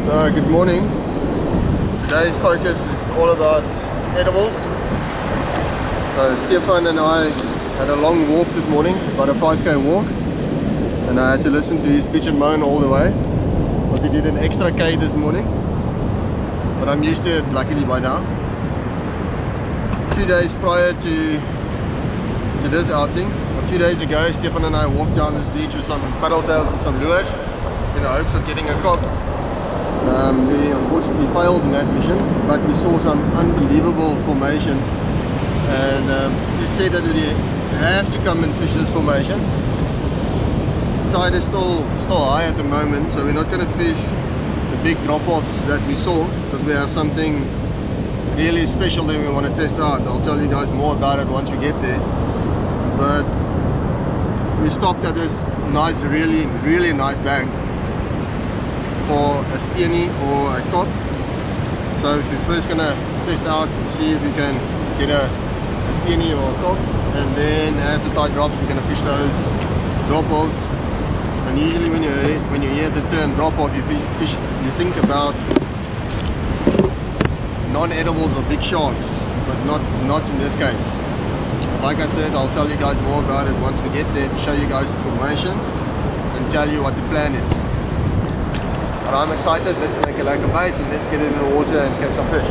Good morning. Today's focus is all about edibles. So Stefan and I had a long walk this morning, about a 5k walk, and I had to listen to his bitch and moan all the way. But we did an extra K this morning, but I'm used to it luckily by now. 2 days prior to this outing, or 2 days ago, Stefan and I walked down this beach with some paddle tails and some lures in the hopes of getting a KOB. We unfortunately failed in that mission, but we saw some unbelievable formation, and we said that we have to come and fish this formation. Tide is still high at the moment, so we're not going to fish the big drop-offs that we saw, because we have something really special that we want to test out. I'll tell you guys more about it once we get there. But we stopped at this nice, really nice bank for a steenie or a KOB. So if we're first gonna test out, see if we can get a steenie or a KOB, and then as the tide drops, we're gonna fish those drop-offs. And usually when you hear the term drop-off, you think about non-edibles or big sharks, but not in this case. Like I said, I'll tell you guys more about it once we get there, to show you guys the formation and tell you what the plan is. But I'm excited. Let's make a lekker bite and let's get in the water and catch some fish.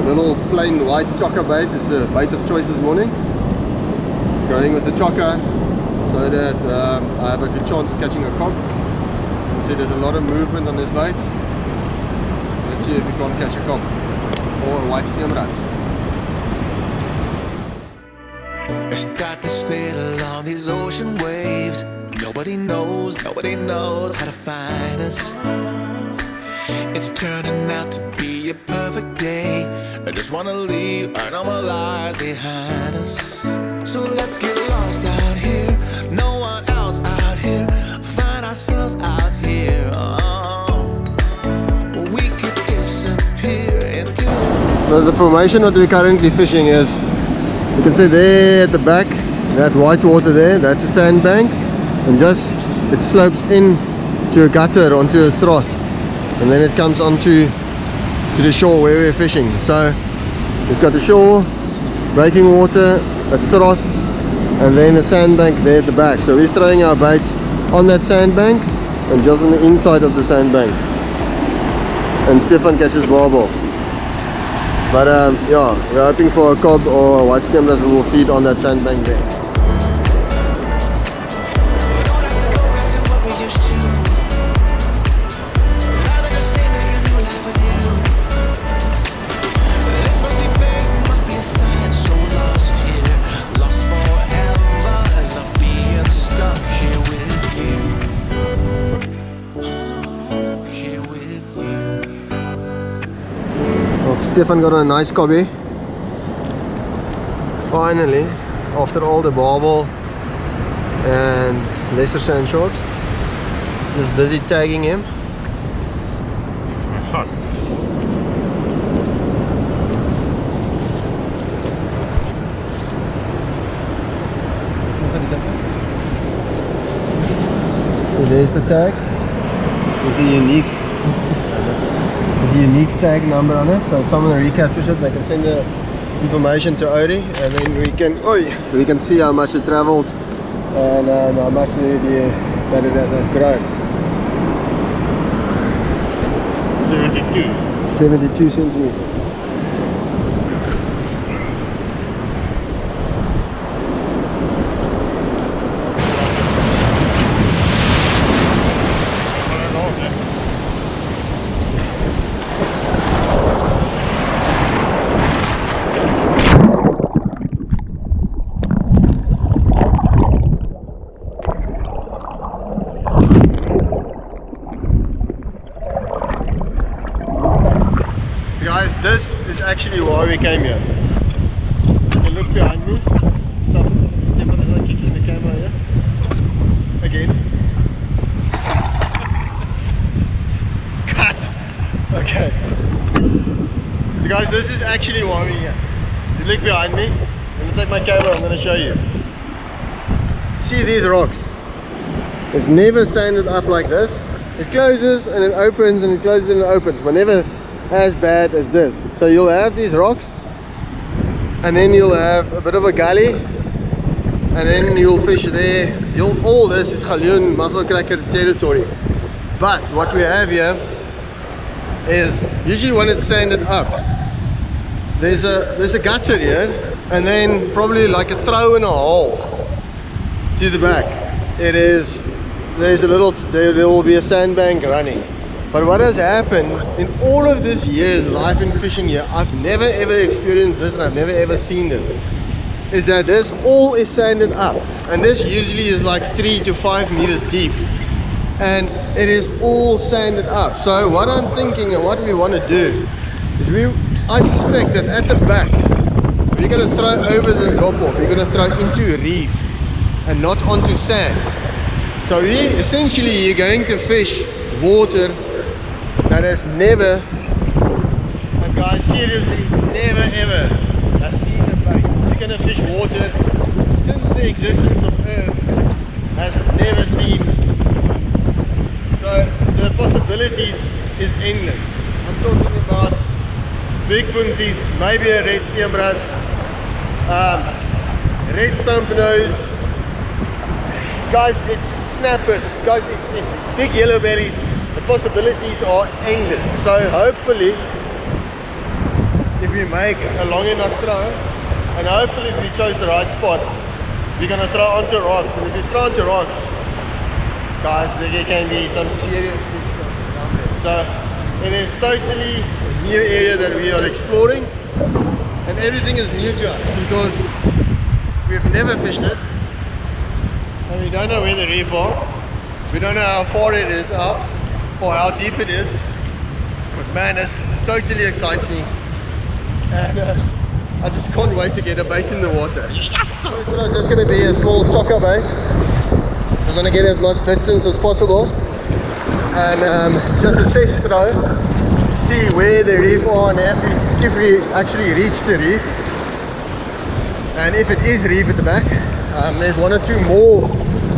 Little plain white chocker bait is the bait of choice this morning. Going with the chocker so that I have a good chance of catching a KOB. You see there's a lot of movement on this bait. Let's see if we can't catch a KOB or a white steamras. I start to sail on these ocean waves. Nobody knows how to find us. It's turning out to be a perfect day. I just wanna leave our normal lives behind us. So let's get lost out here. No one else out here. Find ourselves out here. Oh, we could disappear into this the formation that we're currently fishing is, you can see there at the back, that white water there, that's a sandbank, and just it slopes in to a gutter onto a trough, and then it comes onto the shore where we're fishing. So we've got the shore, breaking water, a trough, and then a sandbank there at the back. So we're throwing our baits on that sandbank and just on the inside of the sandbank, and Stefan catches barbel. But yeah, we're hoping for a KOB or a white stem that will feed on that sandbank there. Stefan got a nice KOB. Finally, after all the barbel and lesser sand sharks, just busy tagging him. So there's the tag. There's a unique tag number on it, so if someone recaptures it, they can send the information to Arte, and then we can see how much it traveled and how much that it had grown. 72 centimeters. Guys, this is actually why we came here. You can look behind me. Stefan is like kicking the camera here. Again. Cut! Okay. So guys, this is actually why we're here. You look behind me. I'm going to take my camera, I'm going to show you. See these rocks? It's never sanded up like this. It closes and it opens and it closes and it opens, but never as bad as this. So you'll have these rocks, and then you'll have a bit of a gully, and then you'll fish there. All this is Galjoen mussel cracker territory. But what we have here is, usually when it's sanded up, there's a gutter here, and then probably like a throw and a hole to the back. There will be a sandbank running. But what has happened in all of this years life in fishing here, I've never ever experienced this, and I've never ever seen this, is that this all is sanded up, and this usually is like 3 to 5 meters deep, and it is all sanded up. So what I'm thinking and what we want to do is, I suspect that at the back we're going to throw over this drop off, we're going to throw into a reef and not onto sand. So you're going to fish water that has never, and guys, seriously, never ever has seen a bait. You're going to fish water since the existence of Earth has never seen. So the possibilities is endless. I'm talking about big punsies, maybe a red steenbras, red stump nose, guys, it's snappers, guys, it's big yellow bellies. The possibilities are endless. So hopefully, if we make a long enough throw, and hopefully if we chose the right spot, we're going to throw onto rocks. And if you throw onto rocks, guys, there can be some serious fish down there. So it is totally a new area that we are exploring, and everything is new to us because we've never fished it, and we don't know where the reef are. We don't know how far it is out or how deep it is, but man, this totally excites me, and I just can't wait to get a bait in the water. Yes! So it's just going to be a small chocker bait. We're going to get as much distance as possible, and just a test throw, see where the reef are and if we actually reach the reef. And if it is reef at the back, there's one or two more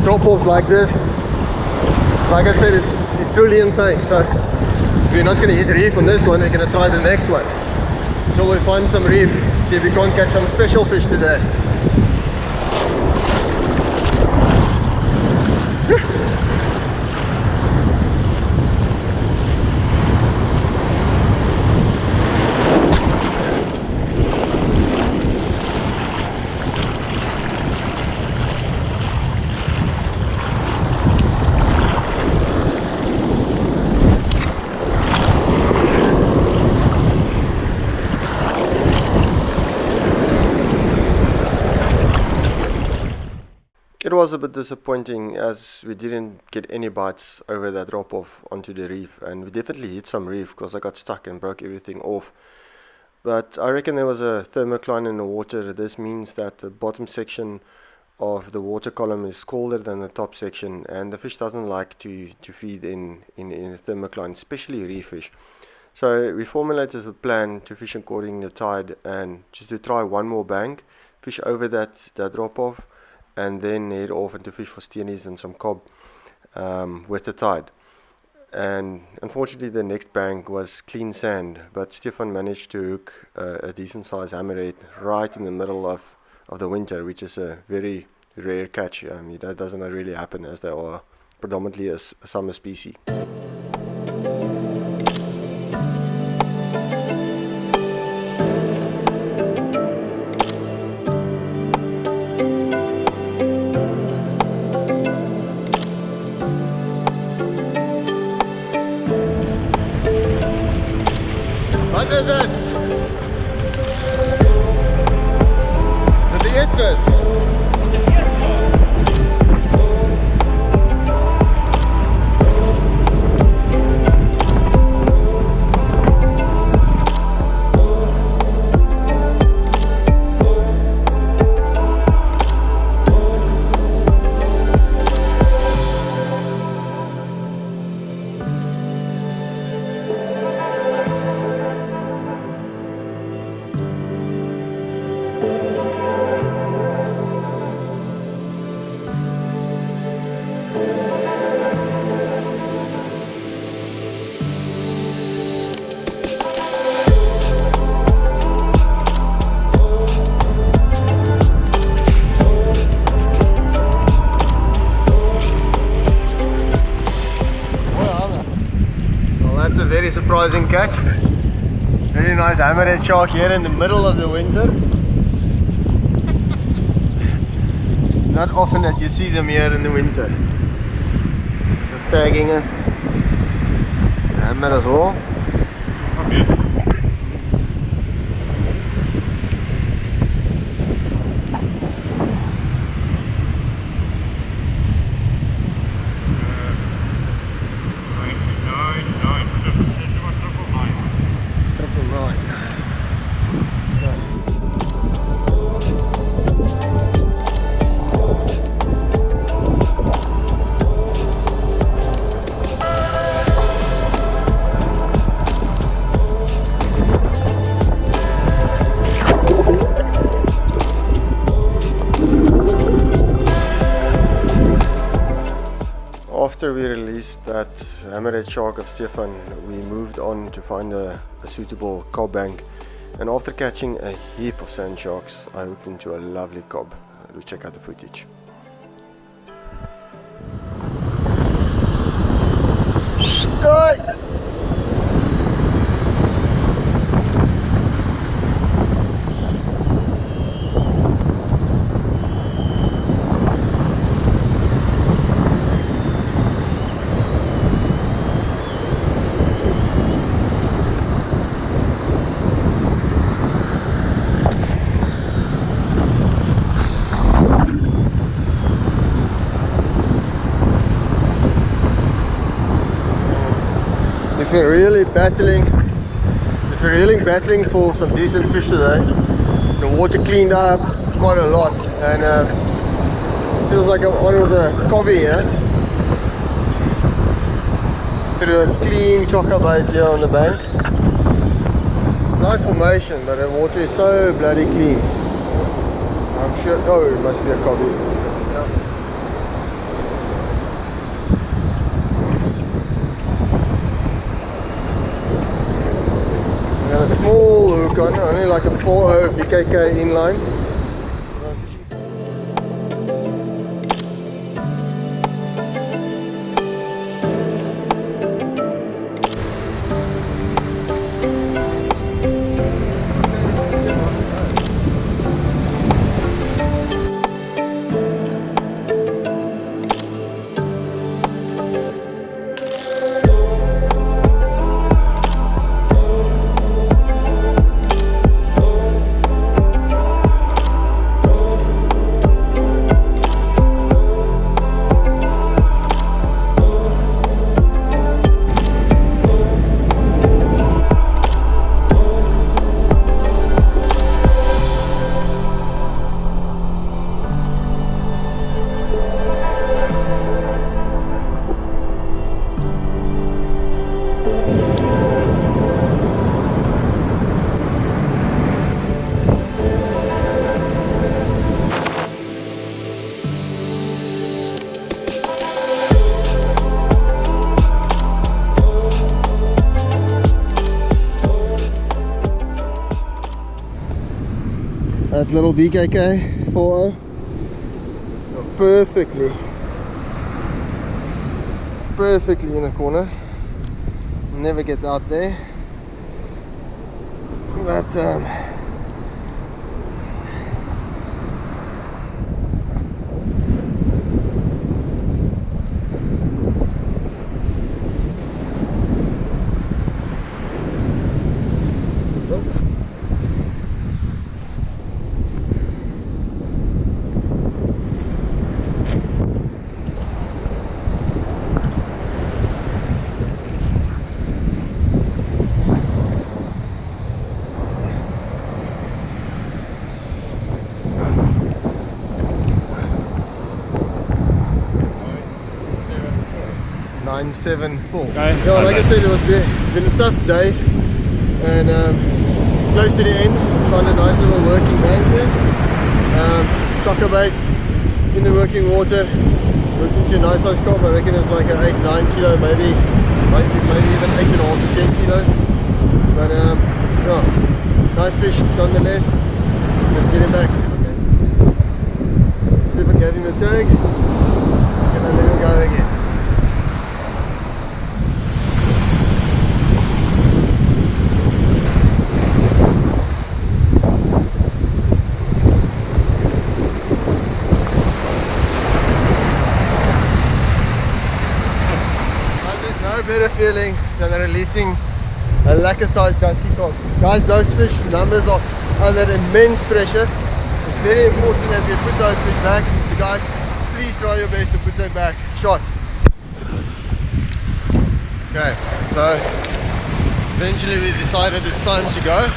drop-offs like this. So like I said, it's truly insane. So if we're not going to hit reef on this one, we're going to try the next one until we find some reef. See if we can't catch some special fish today. It was a bit disappointing as we didn't get any bites over that drop off onto the reef, and we definitely hit some reef because I got stuck and broke everything off. But I reckon there was a thermocline in the water. This means that the bottom section of the water column is colder than the top section, and the fish doesn't like to feed in a thermocline, especially reef fish. So we formulated a plan to fish according to the tide and just to try one more bank, fish over that drop off, and then head off into fish for steenies and some cob with the tide. And unfortunately the next bank was clean sand, but Stefan managed to hook a decent sized hammerhead right in the middle of the winter, which is a very rare catch. That doesn't really happen as they are predominantly a summer species. What is it? Is it the eetvis? That's a very surprising catch. Very nice hammerhead shark here in the middle of the winter. It's not often that you see them here in the winter. Just tagging a hammer as well. After we released that hammerhead shark of Stefan, we moved on to find a suitable cob bank, and after catching a heap of sand sharks, I hooked into a lovely cob. We'll check out the footage. Hey! If you're really battling for some decent fish today, the water cleaned up quite a lot, and feels like one of the KOB here. Threw a clean chocker bait here on the bank. Nice formation, but the water is so bloody clean. I'm sure. Oh, it must be a KOB. Yeah. We got a small hook on, only like a 4.0 BKK inline. That little BKK 4.0 perfectly in a corner. Never get out there, but .974. Okay. Yeah, like I said, it's been a tough day, and close to the end, found a nice little working bank there. Chocker bait in the working water, looked into a nice size carp. I reckon it's like an 8-9 kilo, maybe even 8.5 to 10 kilos. But yeah, nice fish nonetheless. Let's get him back. Stefan gave him a tag, and then let him go again. Better feeling than releasing a lacquer sized dusky carp. Guys, those fish numbers are under immense pressure. It's very important that we put those fish back. So guys, please try your best to put them back. Shot. Okay, so eventually we decided it's time to go.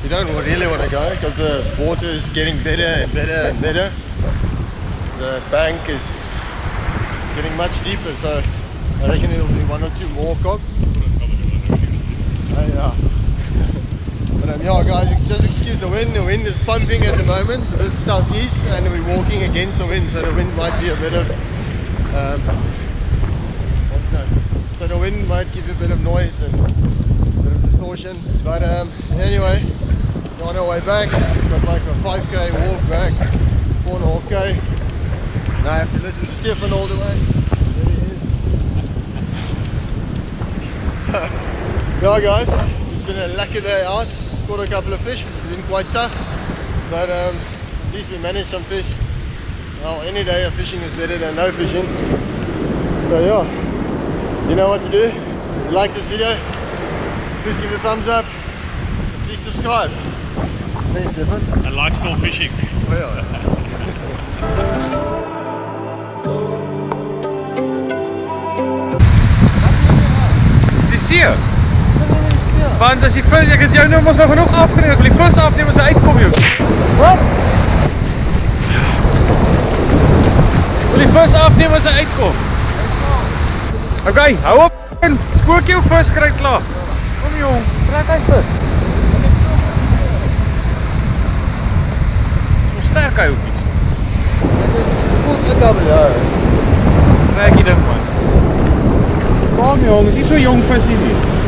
We don't really want to go because the water is getting better and better and better. The bank is getting much deeper, so I reckon it'll be 1 or 2 more KOB. Yeah. But yeah guys, just excuse the wind. The wind is pumping at the moment. So this is southeast and we're walking against the wind, so the wind might be a bit of so the wind might give you a bit of noise and a bit of distortion. But anyway, we're on our way back. Got like a 5k walk back, 4.5k. Now I have to listen to Stefan all the way. There he is. So, yeah guys, it's been a lucky day out. Caught a couple of fish. It's been quite tough, but at least we managed some fish. Well, any day of fishing is better than no fishing. So yeah, you know what to do. If you like this video, please give it a thumbs up. Please subscribe. Thanks Stefan. I like still fishing. Well. Seer. Want as die vis, ek het jou nou mos al genoeg afgeneem, ek wil die vis afneem as hy uitkom joh. Wat? Wil die vis afneem as hy uitkom. Okay, hou op en spook jou vis kry klaar. Kom jong. Trek hy vis. So sterk hy hoekies. Voelt se kabeljauw. Trek die ding man. Kom jong, is nie so jong visie nie.